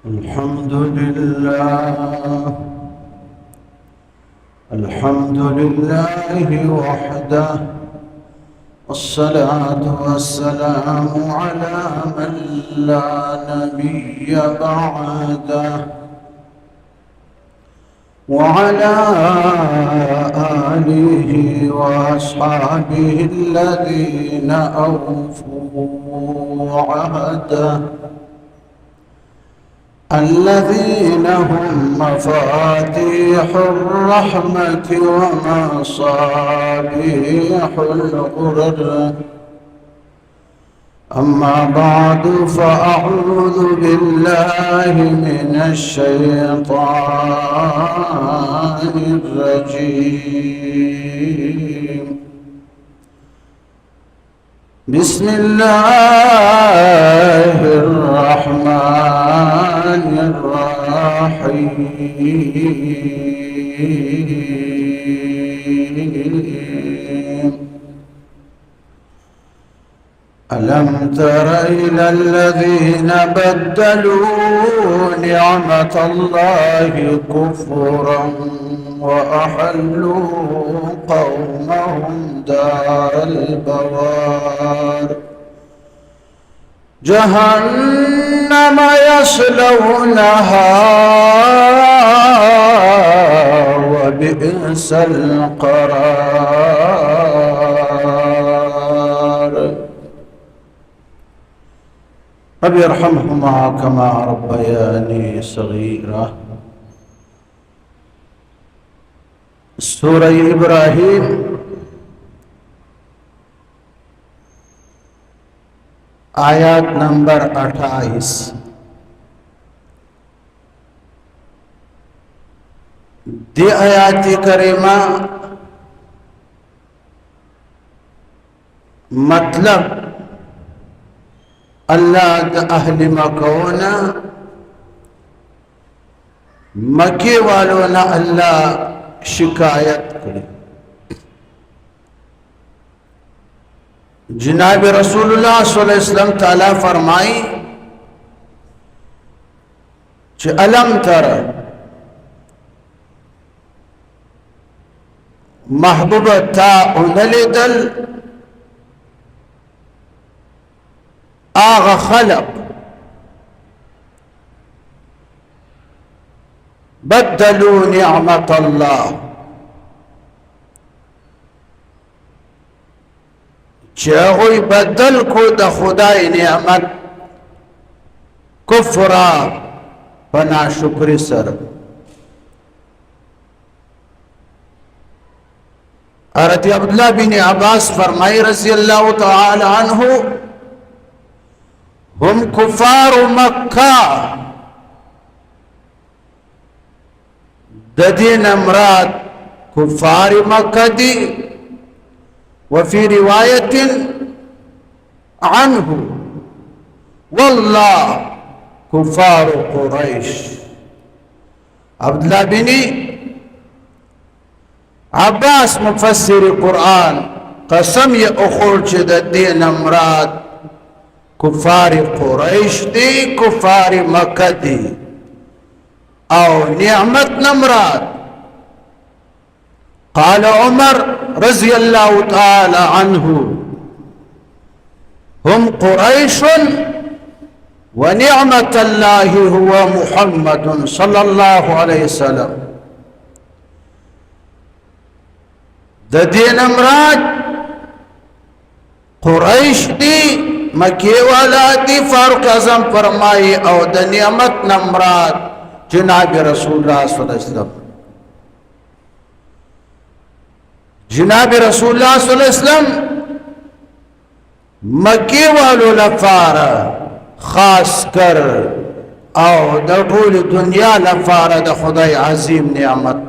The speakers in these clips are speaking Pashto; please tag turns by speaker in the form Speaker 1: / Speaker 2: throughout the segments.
Speaker 1: الحمد لله الحمد لله وحده، والصلاة والسلام على من لا نبي بعده، وعلى آله وأصحابه الذين أوفوا عهده، الذين هم مفاتيح الرحمة ومصابيح الغرر. أما بعد، فأعوذ بالله من الشيطان الرجيم. بسم الله الرحمن الرحيم. ألم تر إلى الذين بدلوا نعمة الله كفرا وأحلوا قومهم دار البوار، جهنم يصلونها وبئس القرار. رب ارحمهما كما ربياني صغيرا. सूरह इब्राहिम आयत नंबर 28। दे आयात करीमा मतलब अल्लाह अहल मक्का मक्के वालों ने अल्लाह शिकायत करी। जनाब रसूलुल्लाह सल्लल्लाहु अलैहि वसल्लम ताला फरमाई कि अलम तर, महबूब था उनलिदल आग खलक बदलू निअमत अल्लाह, चाहोई बदल को द खुदाई नियमत कुफरा बना शुक्र सर। हज़रत अब्दुल्लाह बिन अब्बास फरमाई रज़ी अल्लाह तआला अन्हु, हम कुफार मक्का ददीन अमराद कुफार मक्का दी। वफी रिवायतिन अन्हु वल्लाह कुफार कुरैश। अब्दुल्लाह बिन अब्बास मुफस्सिर कुरान कसम ये उखुर च ददीन अमराद कुफार कुरैश दी, कुफार मक्का दी और निअमत नमराद। क़ाल उमर रज़ी अल्लाह तआला अन्हु, हम कुरैशुन व निअमत अल्लाहि हुवा मुहम्मदुन सल्लल्लाहु अलैहि वसल्लम। ददीन अमराद कुरैश दी, मक्के वाला दी। फारूक आज़म फरमाई और द निअमत नमराद जनाब रसूलुल्लाह सल्लल्लाहु अलैहि वसल्लम। जनाब रसूलुल्लाह सल्लल्लाहु अलैहि वसल्लम मक्के वालों लफारा खास कर और द पूरी दुनिया लफारा द खुदाई अजीम नियामत।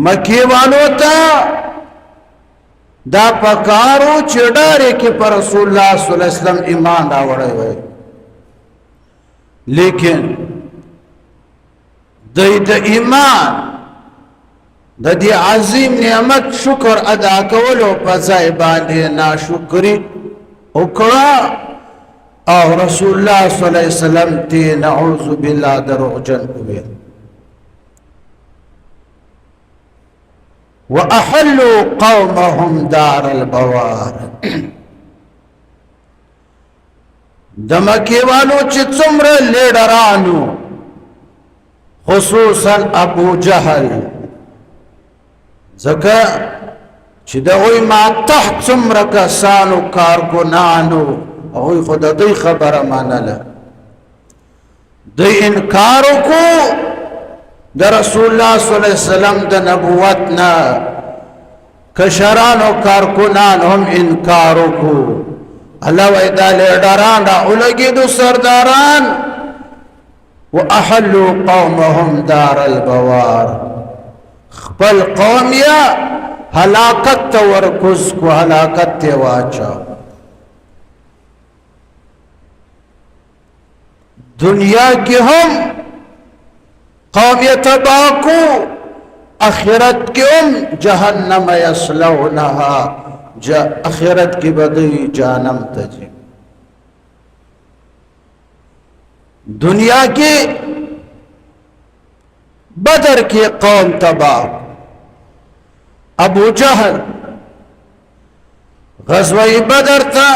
Speaker 1: मक्के वालों ता दा पकारो चिड़ारे के पर रसूलुल्लाह सल्लल्लाहु अलैहि वसल्लम ईमान आवड़े हुए, लेकिन द ईमान दी अजीम नियामत शुक्र अदा कवलो पजाए बांधे नाशुक्री उकड़ा او رسول الله صلی الله علیه وسلم تی نعوذ بالله دروغجن ویل. واحلوا قومهم دار البوار. د مکې والو چې څومره لیډرانو خصوصا ابو جهل ځکه چې دغوی ما تحت څومره کسانو کارکنانو هغوی خو د دوی خبره منله دوی انکار وکړو د رسول الله صلی الله علیه وسلم د نبوت نه کشران او کارکنان هم انکار وکړو الله وای دا لیډران را ولګېدو سرداران واحلوا قومهم دار البوار خپل قوم یا هلاکت ته ورکوز کو هلاکت ته واچو دنیا کی هم قوم تباہ کو آخرت کی هم جہنم یصلونها آخرت کی بدی جہنم تجی دنیا کی بدر کی قوم تباہ ابو جہل غزوہ بدر تھا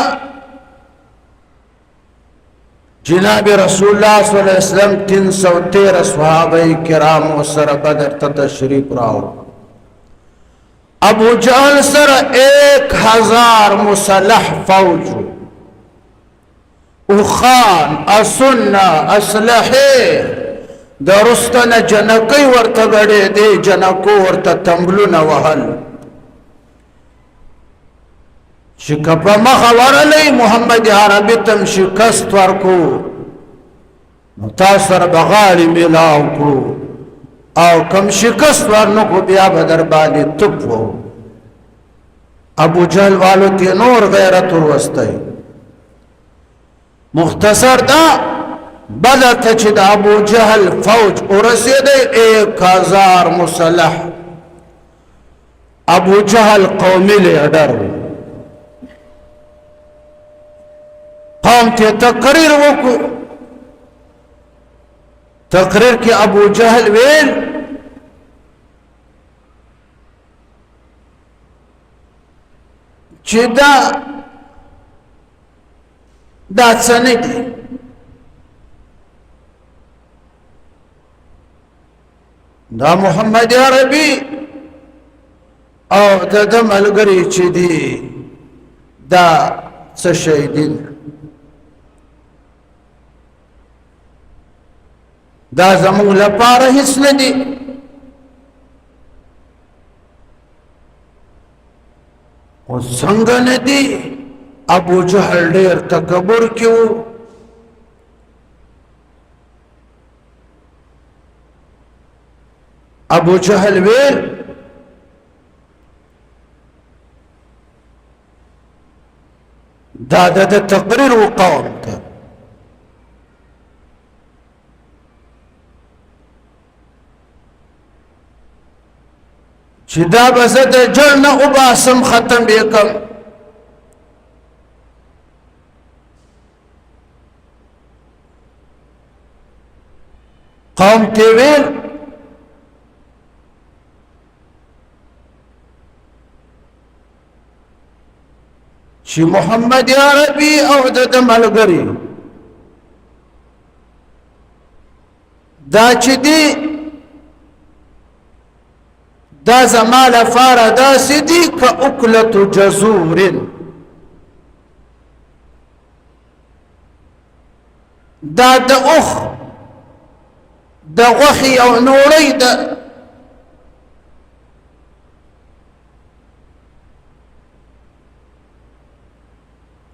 Speaker 1: جناب رسول اللہ صلی اللہ علیہ وسلم 313 صحابہ کرام سر بدر تا تشریف راو ابو جہل سر 1000 مسلح فوج اخان اسنہ اسلحے درستن جنکی ورطا گڑے دے جنکو ورطا تنبلون وحل شکپا مخور علی محمد عربی تم شکست ورکو متاثر بغالی ملاو کو او کم شکست ورنکو بیا بدر بالی تپو ابو جہل والو تی نور غیرت وروستی مختصر دا بدر تچد ابو جہل فوج ورسید 1000 مسلح ابو جہل قومی لیڈر قوم تے تقریر وکو تقریر کی ابو جہل ویل چی دا سنی دی دا محمد عربی او دا ملگری چی دی دا سشیدین دا زمون لپاره هیڅ نه دي او څنګه نه دي ابو جهل ډېر تکبر کیو ابو جهل ویل دا د تقریر وقوم ته چې دا به زه د جړ نه وباسم ختم به یې کړم قوم ته ویل چې محمد عربي او د ملګري دا چې دی دا زما لپاره داسې دي که اکلة جزور دا د اوښ د غوښې او نوړۍ ده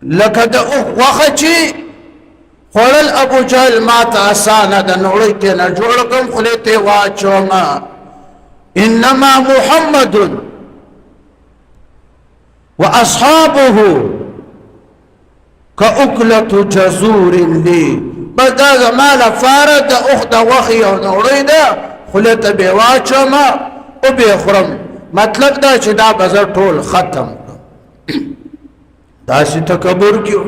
Speaker 1: لکه د اوښ غوښه چې خوړل ابو جهل ما ته اسانه ده نوړۍ ترې نه جوړ کړم خولې ته یې واچومه انما محمد واصحابه كأكلة جزور لي بس دا زما لپاره د اوښ د غوښې او نوړۍ ده خولې ته به یې واچومه او به یې خورم مطلب دا چې دا به زه ټول ختم کړم داسې تکبر کیو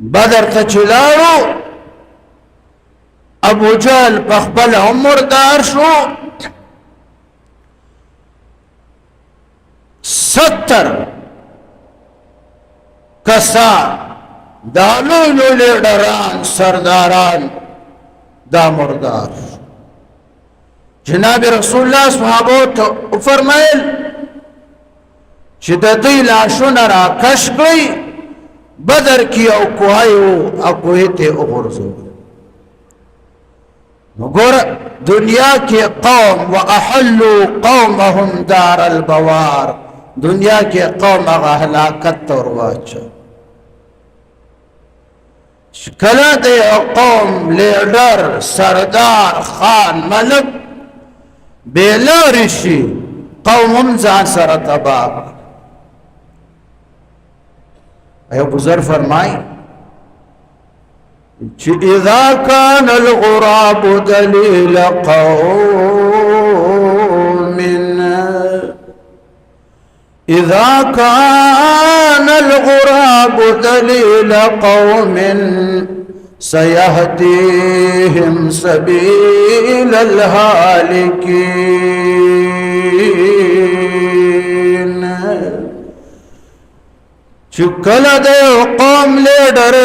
Speaker 1: بدر ته چې لاړو ابو جهل په خپل عمر دار شو 70 کسان دا لوی لوی لیډران سرداران دا مردار. جناب رسول الله صحابو ته فرمایل چې د دوی لاشونه راکش کړئ. بدر کی او کوهی او کوهی ته وغورځوئ. نو ګوره دنیا کې قوم واحلوا قومهم دار البوار، دنیا کې قوم هغه هلاکت ته ورواچو. کله د قوم لیډر سردار خان ملک بېلارې شي قوم هم ځان سره تباه. ایو بزرگ فرمائی چې اذا كان الغراب دلیل قوم، اذا كان الغراب دلیل قوم سيهديهم سبيل الهالكين. چې کله د قوم لیډر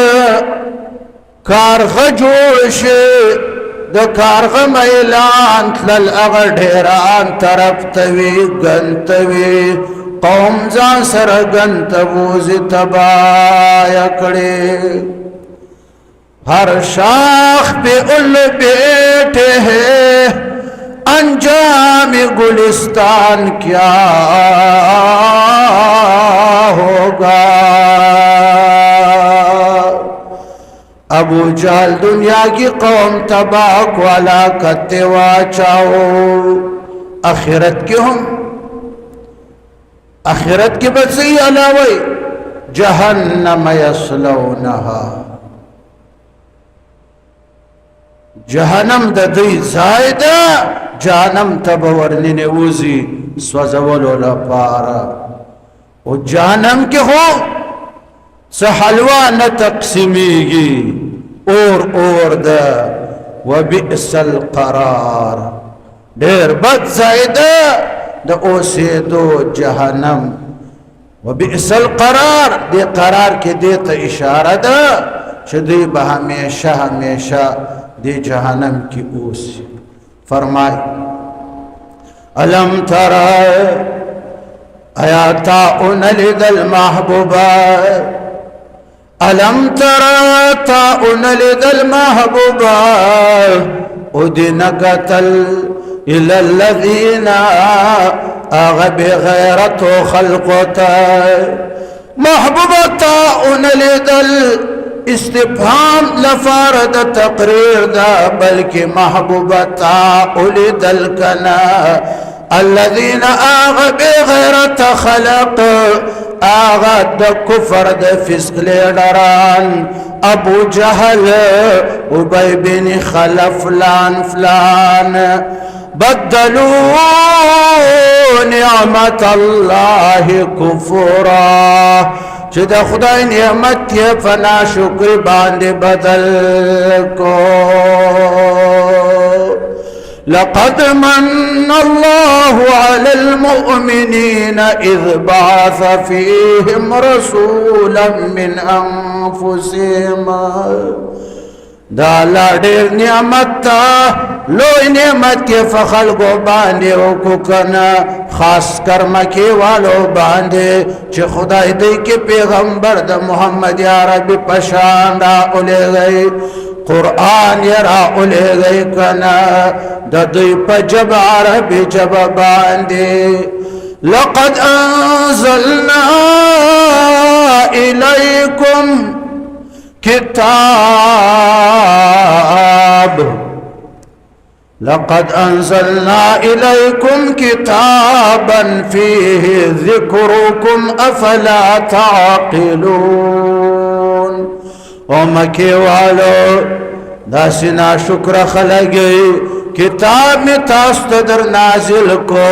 Speaker 1: کارغه جوړ شي د کارغه میلان تلل هغه ډیران طرف ته وي ګن ته وي قوم ځان سره ګن ته بوځي تباه کړي. ہر شاخ پہ ال بیٹھے ہیں انجام گلستان کیا ہوگا. ابو جہل دنیا کی قوم تباہ کو ہلاکت واچاؤ. آخرت کے ہم آخرت کے بچے علاوہ جہنم یصلونها، جهنم د دوی ځای ده، جهنم ته به ورننوځي سوځولو لپاره. او جهنم کې خو څه حلوا نه تقسیمیږي، اور ده. وبئس القرار، ډېر بد ځای ده د اوسېدو جهنم. وبئس القرار، دې قرار کې دې ته اشاره ده چې دوی به همیشه همیشه دی جہنم کی اوسی. فرمائے علم ترى آیاتا انلد المحبوبا، علم ترى تا انلد المحبوبا ادنقتل الى الذين اغب غیرت خلقتا. محبوبتا انلد استفهام لفارد تقریر دا بلکہ محبوبتا اولد الکنا الذین آغا بغیرت خلق آغا دا کفر دا فسق لیڈران ابو جہل ابی بن خلف فلان فلان بدلوا نعمت اللہ کفرا چې د خدای نعمت یې فنا شکر باندې بدل کو. لقد من الله على المؤمنين إذ بعث فيهم رسولا من أنفسهم. دا لا ډېر نعمت تا لوی نعمت یې فخلقو باندې وکړو کنه، خاص کر مکې والو باندې چې خدای دوی کې پیغمبر د محمد عربي پشان را اولېږئ، قرآن یې را اولېږئ کنه د دوی په ژبه عربي ژبه باندې. لقد انزلنا إليكم كتاب، لقد أنزلنا إليكم كتابا فيه ذكركم أفلا تعقلون. ومكي والو داسنا شکر خلقی کتاب میں تاسو در نازل کو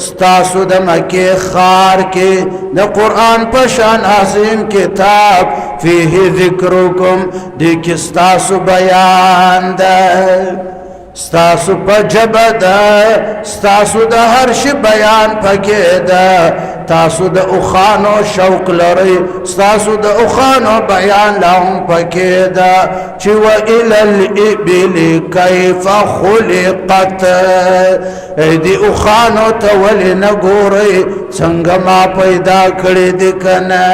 Speaker 1: ستاسو د مکی خار کے د قرآن پشان عظیم کتاب فيه ذکرکم دی کی ستاسو بیان دا ستاسو پا جبه دا ستاسو دا هرش بیان پکې دا تاسو د اخانو شوق لري ستاسو د اخانو بیان لهم پکې دا چې و الى الابل كيف خلقت دی اخانو ته ولې نه ګورئ څنګه ما پیدا کړې دي کنه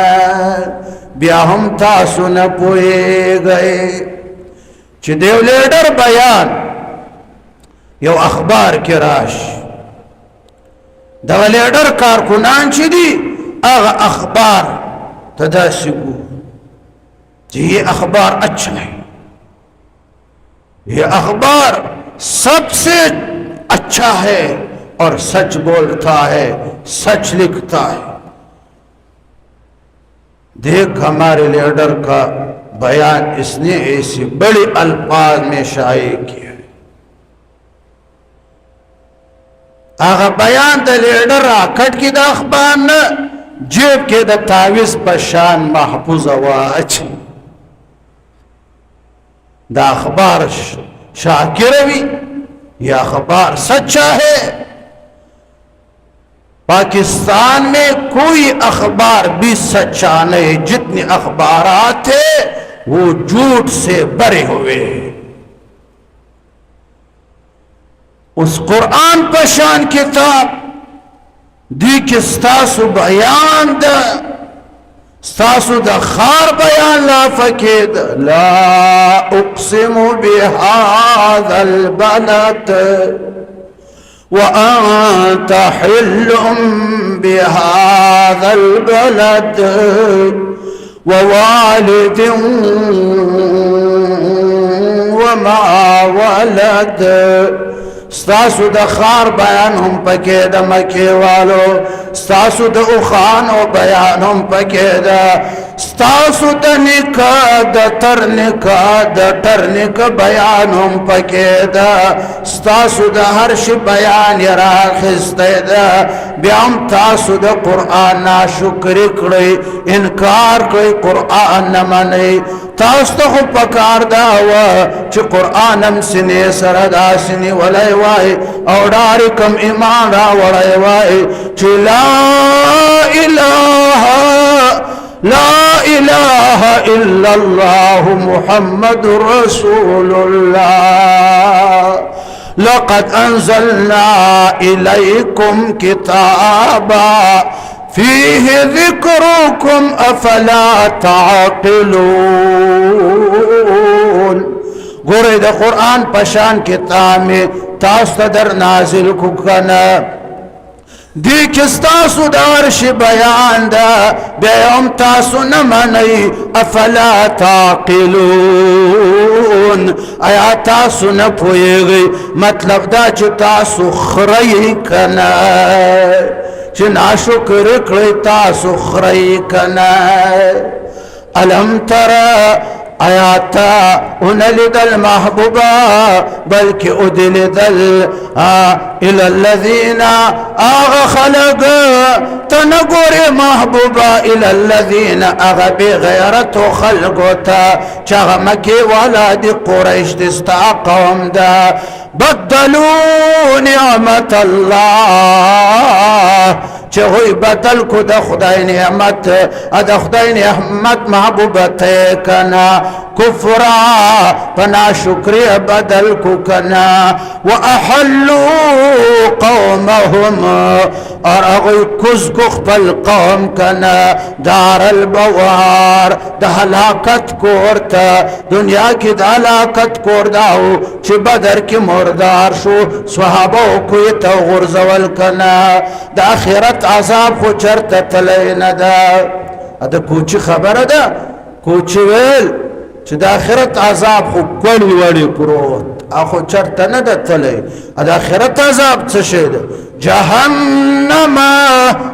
Speaker 1: بیا هم تاسو نه پوهېږئ چې دیو لیډر بیان یو اخبار کې راشي دغه لیډر کارکنان چې دي هغه اخبار ته داسې ګوري چې یہ اخبار اچھا ہے یہ اخبار سب سے اچھا ہے اور سچ بولتا ہے سچ لکھتا ہے دیکھ ہمارے لیڈر کا بیان اس نے ایسی بڑی الفاظ میں شائع کیا آغا بیان دا لیڈر راکٹ کی دا اخبار نا جیب کے دا تاویز پشان محفوظ واچ دا اخبار شاکر بھی یہ اخبار سچا ہے پاکستان میں کوئی اخبار بھی سچا نہیں جتنے اخبارات ہیں وہ جھوٹ سے بھرے ہوئے ہیں اس قرآن پشان کتاب دی کہ ستاسو بیان دا ستاسو دا خار بیان لا فکید لا اقسم بهذا البلد وانت حل بهذا البلد ووالد وما ولد ستاسو د خار بیان هم پکې د مکې والو ستاسو د اخانو بیان هم پکې ده ستاسو د نکاح د تر نکاح د ټر نکاح بیان هم پکې ده ستاسو د هر شي بیان یې راخیستی ده بیا هم تاسو د قرآن ناشکري کړئ انکار کوئ قرآن نه منئ تاسو ته خو پکار دا وه چې قرآن هم سینې سره داسې نیولی وای او ډارې کم ایمان راوړی وای چې لا اله الا الله محمد رسول الله لقد انزلنا اليكم كتابا فيه ذكركم افلا تعقلون گوره دا قرآن پشان کتاب میں تاسو در نازل کو کنا دی کستاسو دارش بیان دا بیام تاسو نمانی افلا تعقلون آیا تاسو نپوئیگی مطلب دا چه تاسو خری کنا چه ناشکر کری تاسو خری کنا علم ترى آیاتا انلد المحبوبا بلکہ ادلد الى الذین آغا خلق تنگور محبوبا الى الذین آغا بغیرت خلقتا چاغ مکی والا دی قریش دستا قوم دا بدلو نعمت اللہ چهوی بدل کو د خدای نعمت د خدای نعمت محبوبت کنا کفرا پنا شکری بدل کو کنا واحلوا قومهم اور اغوی کز کو خپل قوم کنا دار البوار د هلاکت کورتا دنیا کی د هلاکت کور داو چې بدر کی مردار شو صحابه کوی ته غرزول کنا د اخرت عذاب خو چرته تلی نه ده د کوچی خبره ده کوچی ویل چې د آخرت عذاب خو کولی وړی پروت اخو چرته نه ده تلی د آخرت عذاب څه شی ده جهنم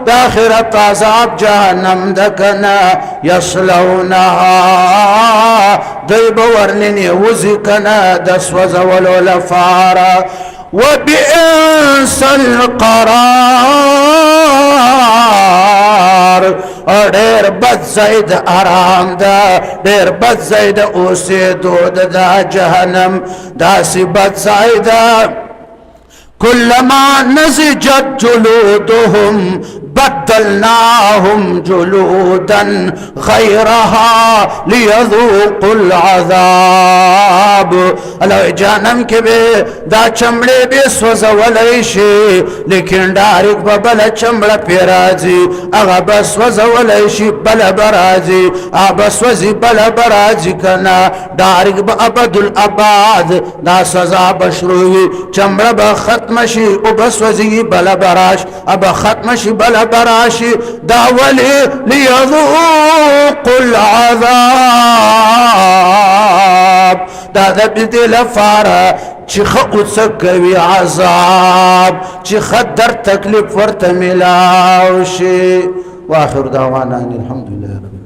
Speaker 1: د آخرت عذاب جهنم ده کنه یصلونها دی به ورننې وځي کنه د سوځولو لپاره وبئس القرار او ډیر بد زید آرام دا ډیر بد زید اوسېدو دا جهنم داسې بد زید كلما نضجت جلودهم بدلناهم جلودا غيرها ليذوقوا العذاب الله جهنم کې به دا چمړې به سوځولای شي لیکن ډایرک به بل چمړه پیراځي هغه به سوځولای شي بل برازي هغه سوځي بل برازي کنه ډایرک به ابد الاباد دا سزا بشروي چمړه به ختم شي او بس وځي بل براش اب ختم شي بل براشي دا ولي ليذوقوا العذاب دا د دې لپاره چې خو عذاب چې خدر تکلیف ورته ملاوي شي واخر دعوانا الحمد لله رب